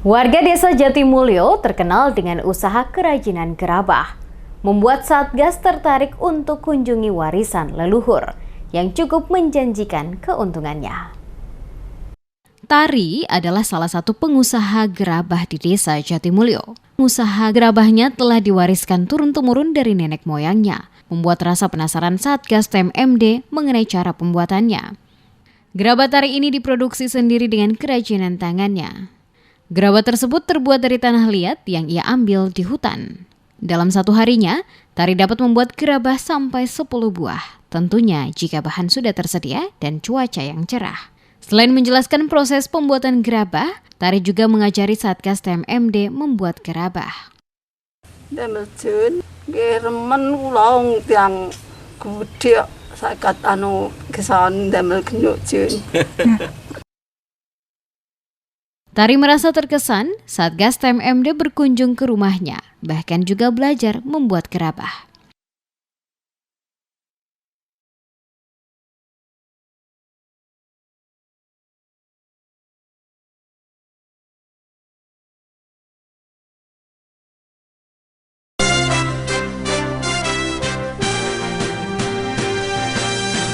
Warga desa Jatimulyo terkenal dengan usaha kerajinan gerabah, membuat Satgas tertarik untuk kunjungi warisan leluhur yang cukup menjanjikan keuntungannya. Tari adalah salah satu pengusaha gerabah di desa Jatimulyo. Usaha gerabahnya telah diwariskan turun-temurun dari nenek moyangnya, membuat rasa penasaran Satgas TMMD mengenai cara pembuatannya. Gerabah tari ini diproduksi sendiri dengan kerajinan tangannya. Gerabah tersebut terbuat dari tanah liat yang ia ambil di hutan. Dalam satu harinya, Tari dapat membuat gerabah sampai 10 buah. Tentunya jika bahan sudah tersedia dan cuaca yang cerah. Selain menjelaskan proses pembuatan gerabah, Tari juga mengajari Satgas TMMD membuat gerabah. Damel jun, geremen ulang tiang gede sakat kesan damel kenyuk jun. Tari merasa terkesan Satgas TMMD berkunjung ke rumahnya, bahkan juga belajar membuat gerabah.